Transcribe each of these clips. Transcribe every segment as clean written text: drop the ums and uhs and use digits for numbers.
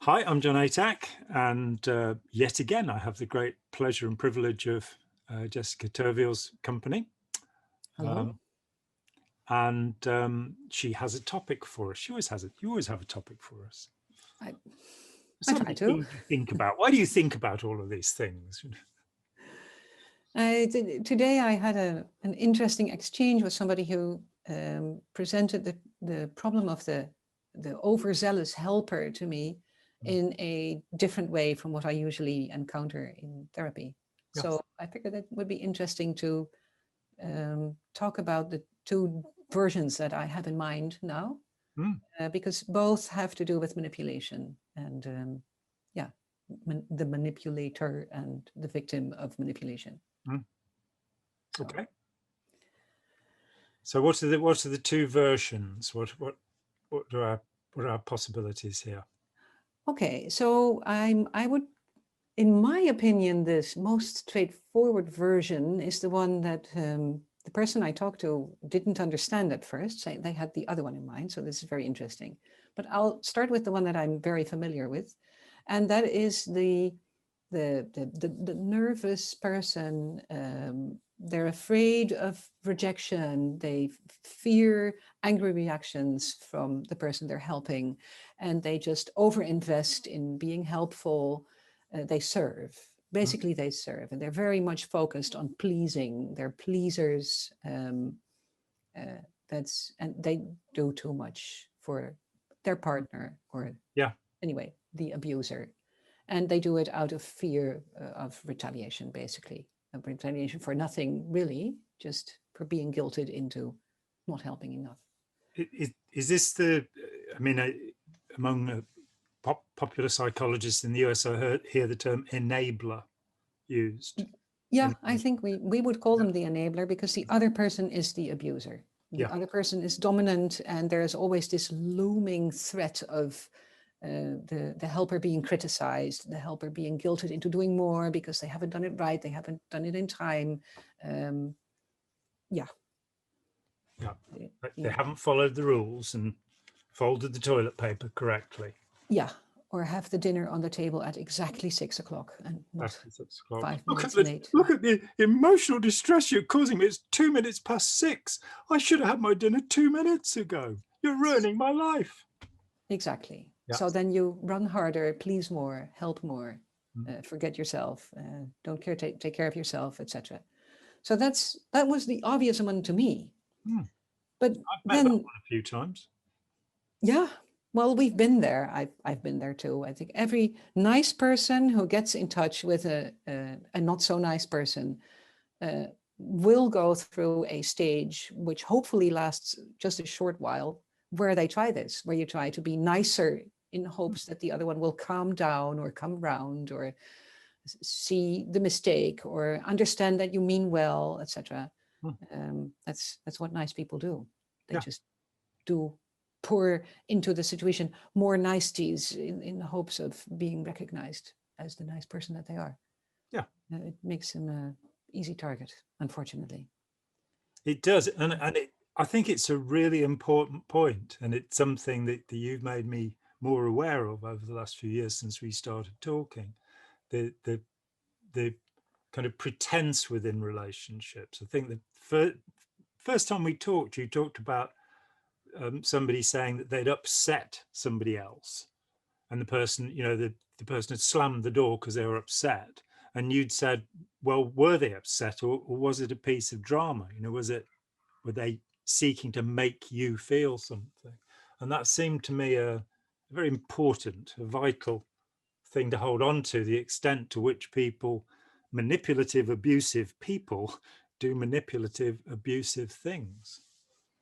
Hi, I'm John Atack, and yet again, I have the great pleasure and privilege of Jessica Terwiel's company. Hello. She has a topic for us. She always has it. You always have a topic for us. I, I So try many to. things you think about. Why do you think about all of these things? Today I had an interesting exchange with somebody who presented the problem of the overzealous helper to me in a different way from what I usually encounter in therapy. Yeah. So I figured that would be interesting to talk about the two versions that I have in mind now, Mm, because both have to do with manipulation and yeah, the manipulator and the victim of manipulation. mm. So, Okay. So what are the two versions? What are our possibilities here? okay, so I would, in my opinion, this most straightforward version is the one that the person I talked to didn't understand at first. They had the other one in mind, so this is very interesting. But I'll start with the one that I'm very familiar with, and that is the nervous person. They're afraid of rejection. They fear angry reactions from the person they're helping, and they just overinvest in being helpful. They serve. Mm, Basically, they serve, and they're very much focused on pleasing. They're pleasers. And they do too much for their partner, or yeah. anyway, the abuser, and they do it out of fear of retaliation, basically, of retaliation for nothing really, just for being guilted into not helping enough. Is this the? I mean, among popular psychologists in the US, I hear the term enabler used. Yeah, In, I think we would call them the enabler, because the other person is the abuser. The yeah, other person is dominant, and there's always this looming threat of the helper being criticized, the helper being guilted into doing more because they haven't done it right, they haven't done it in time. Um, yeah, yeah. They yeah, haven't followed the rules and folded the toilet paper correctly. yeah. Or have the dinner on the table at exactly 6 o'clock and not After 6 o'clock. 5 minutes late. Look at the emotional distress you're causing me. It's 2 minutes past 6. I should have had my dinner 2 minutes ago. You're ruining my life. Exactly. Yeah. So then you run harder, please more, help more, Mm. forget yourself, don't care, take care of yourself, etc. So that was the obvious one to me. Mm. But I've met that then, one a few times. yeah, well, we've been there. I've been there too. I think every nice person who gets in touch with a not so nice person uh, will go through a stage which hopefully lasts just a short while, where they try this, where you try to be nicer in hopes that the other one will calm down or come round or see the mistake or understand that you mean well, etc. Mm. That's what nice people do. They Yeah. just do pour into the situation more niceties in the hopes of being recognized as the nice person that they are. Yeah. It makes them an easy target, unfortunately. It does. I think it's a really important point, and it's something that you've made me more aware of over the last few years since we started talking. The kind of pretense within relationships. I think the first time we talked, you talked about somebody saying that they'd upset somebody else, and the person, the person had slammed the door because they were upset, and you'd said, well, were they upset, or was it a piece of drama? Were they seeking to make you feel something? And that seemed to me a very important, a vital thing to hold on to, the extent to which manipulative, abusive people do manipulative, abusive things.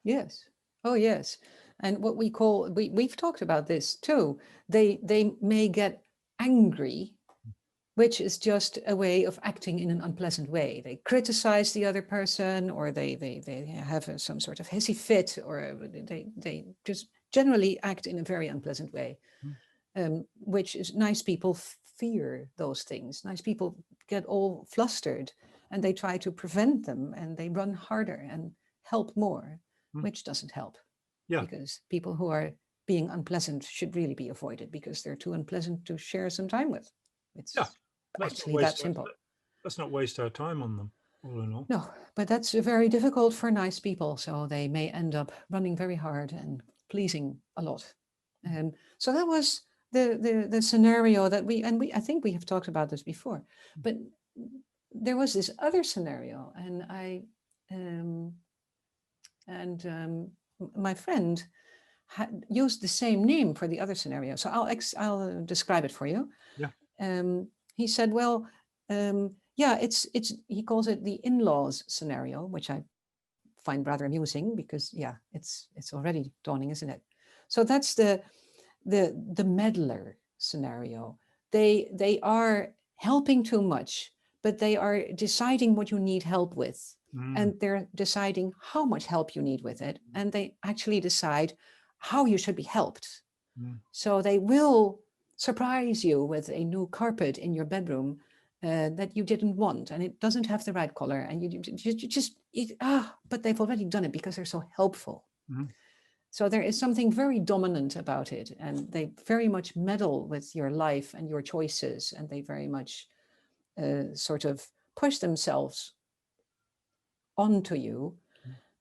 Yes. Oh, yes. And what we've talked about this too. They may get angry, which is just a way of acting in an unpleasant way. They criticize the other person, or they have some sort of hissy fit, or they just generally act in a very unpleasant way, Mm. which is nice people fear those things. Nice people get all flustered and they try to prevent them, and they run harder and help more, Mm. which doesn't help, Yeah. because people who are being unpleasant should really be avoided because they're too unpleasant to share some time with. Yeah, It's let's not actually that waste our, simple. let's not waste our time on them, all in all. No, but that's very difficult for nice people. So they may end up running very hard and pleasing a lot. So that was the scenario that I think we have talked about this before, but there was this other scenario, and my friend had used the same name for the other scenario. So I'll describe it for you. Yeah. He said, well, yeah, it's he calls it the in-laws scenario, which I find rather amusing because yeah, it's already dawning, isn't it? So that's the meddler scenario. They are helping too much, but they are deciding what you need help with. And they're deciding how much help you need with it. And they actually decide how you should be helped. So they will surprise you with a new carpet in your bedroom that you didn't want, and it doesn't have the right color, and but they've already done it because they're so helpful. So there is something very dominant about it, and they very much meddle with your life and your choices, and they very much sort of push themselves onto you.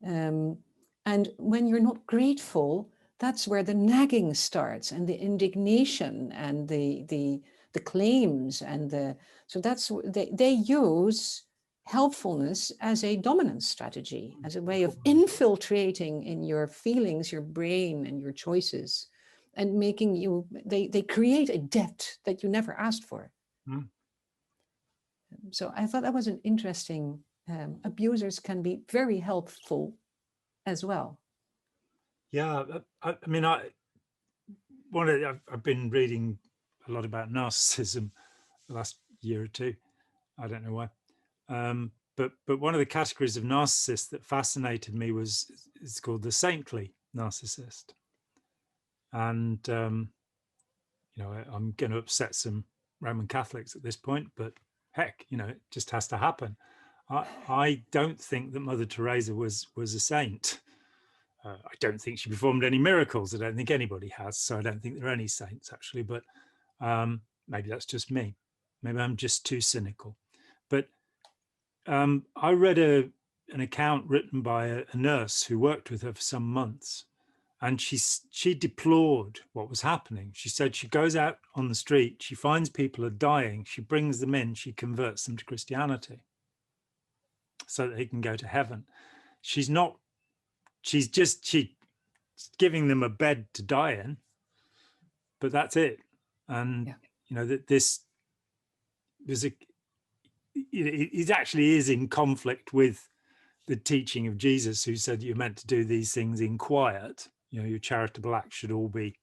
And when you're not grateful, that's where the nagging starts, and the indignation, and the claims, and so that's they use helpfulness as a dominance strategy, as a way of infiltrating in your feelings, your brain, and your choices, and making you, they create a debt that you never asked for. So I thought that was an interesting, abusers can be very helpful as well. Yeah, I mean, I've been reading a lot about narcissism the last year or two. I don't know why. But one of the categories of narcissist that fascinated me is called the saintly narcissist. And I'm going to upset some Roman Catholics at this point, but heck, it just has to happen. I don't think that Mother Teresa was a saint. I don't think she performed any miracles. I don't think anybody has. So I don't think there are any saints actually. But maybe that's just me. Maybe I'm just too cynical. But I read an account written by a nurse who worked with her for some months, and she deplored what was happening. She said she goes out on the street, she finds people are dying, she brings them in, she converts them to Christianity so that they can go to heaven. She's giving them a bed to die in, but that's it. And that it actually is in conflict with the teaching of Jesus, who said you're meant to do these things in quiet. Your charitable acts should all be,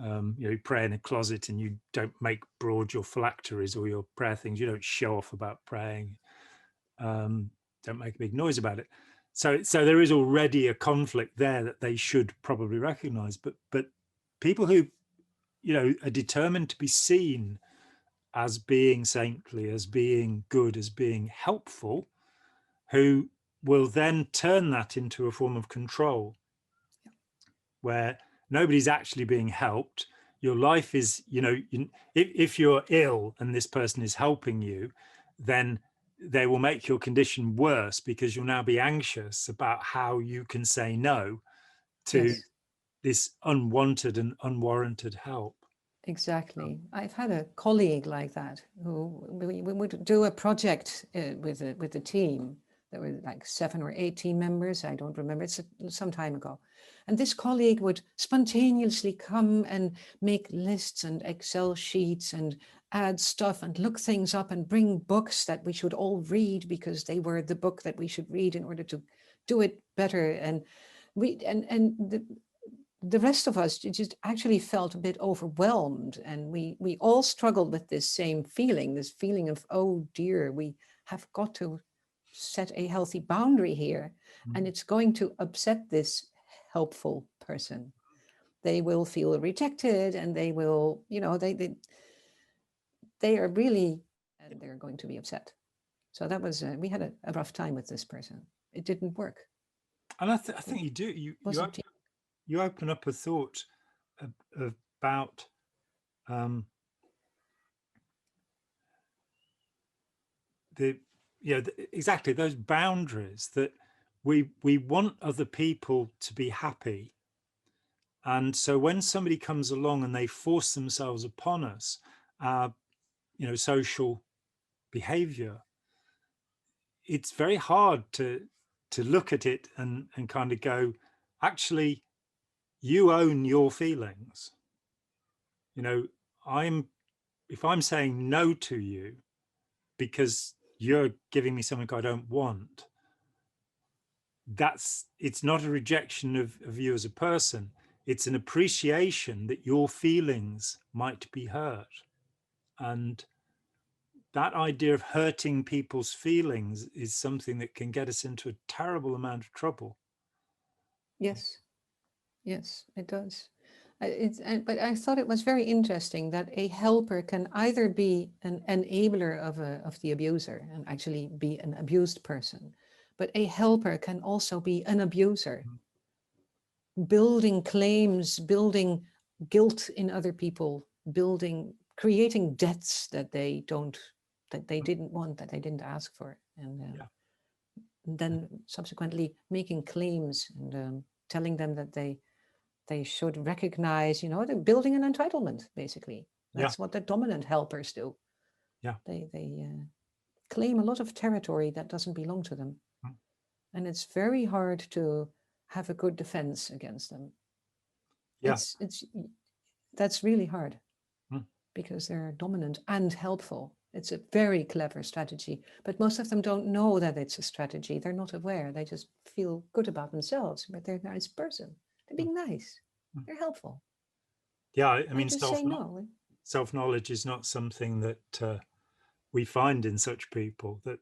you pray in a closet, and you don't make broad your phylacteries or your prayer things. You don't show off about praying. Don't make a big noise about it. So there is already a conflict there that they should probably recognize. But people who, are determined to be seen as being saintly, as being good, as being helpful, who will then turn that into a form of control where nobody's actually being helped. Your life is, if you're ill and this person is helping you, then they will make your condition worse because you'll now be anxious about how you can say no to this unwanted and unwarranted help. Exactly. I've had a colleague like that who we would do a project with the team. There were like 7 or 8 team members. I don't remember. It's some time ago. And this colleague would spontaneously come and make lists and Excel sheets and add stuff and look things up and bring books that we should all read because they were the book that we should read in order to do it better. And the rest of us just actually felt a bit overwhelmed, and we all struggled with this same feeling, this feeling of, oh dear, we have got to set a healthy boundary here, and it's going to upset this helpful person. They will feel rejected, and they will, they are really, and they're going to be upset. So that was, we had a rough time with this person. It didn't work. And I think you do. You open up a thought about exactly those boundaries, that we want other people to be happy. And so when somebody comes along and they force themselves upon us, social behavior, it's very hard to look at it and kind of go, actually, you own your feelings. If I'm saying no to you because you're giving me something I don't want, it's not a rejection of you as a person. It's an appreciation that your feelings might be hurt. And that idea of hurting people's feelings is something that can get us into a terrible amount of trouble. Yes, yes, it does. But I thought it was very interesting that a helper can either be an enabler of the abuser and actually be an abused person, but a helper can also be an abuser, building claims, building guilt in other people, creating debts that they didn't want, that they didn't ask for, and then subsequently making claims and telling them that they should recognize, they're building an entitlement, basically. That's what the dominant helpers do. Yeah. They claim a lot of territory that doesn't belong to them. And it's very hard to have a good defense against them. Yeah. That's really hard because they're dominant and helpful. It's a very clever strategy, but most of them don't know that it's a strategy. They're not aware. They just feel good about themselves, but they're a nice person. They're being nice. They're helpful. Yeah, I mean, just say no. Self-knowledge is not something that we find in such people. That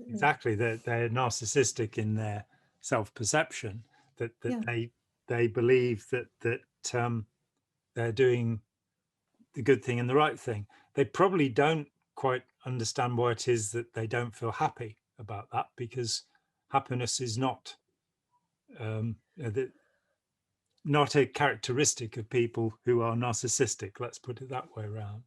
exactly, they're narcissistic in their self-perception. That they believe that they're doing the good thing and the right thing. They probably don't quite understand why it is that they don't feel happy about that, because happiness is not not a characteristic of people who are narcissistic. Let's put it that way around.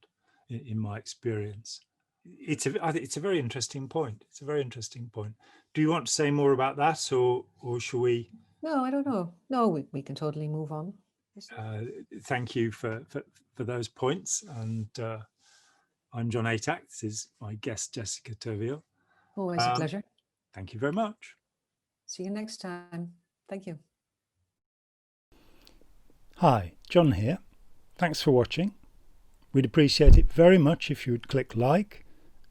In my experience, I think it's a very interesting point. It's a very interesting point. Do you want to say more about that, or shall we? No, I don't know. No, we can totally move on. Thank you for those points. And I'm John Atack. This is my guest, Jessica Terwiel. Always a pleasure. Thank you very much. See you next time. Thank you. Hi, John here. Thanks for watching. We'd appreciate it very much if you would click like,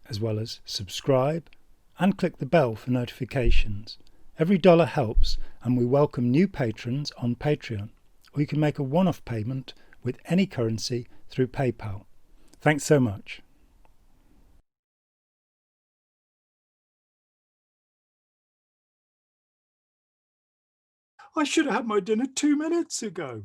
as well as subscribe, and click the bell for notifications. Every dollar helps, and we welcome new patrons on Patreon, or you can make a one-off payment with any currency through PayPal. Thanks so much. I should have had my dinner 2 minutes ago.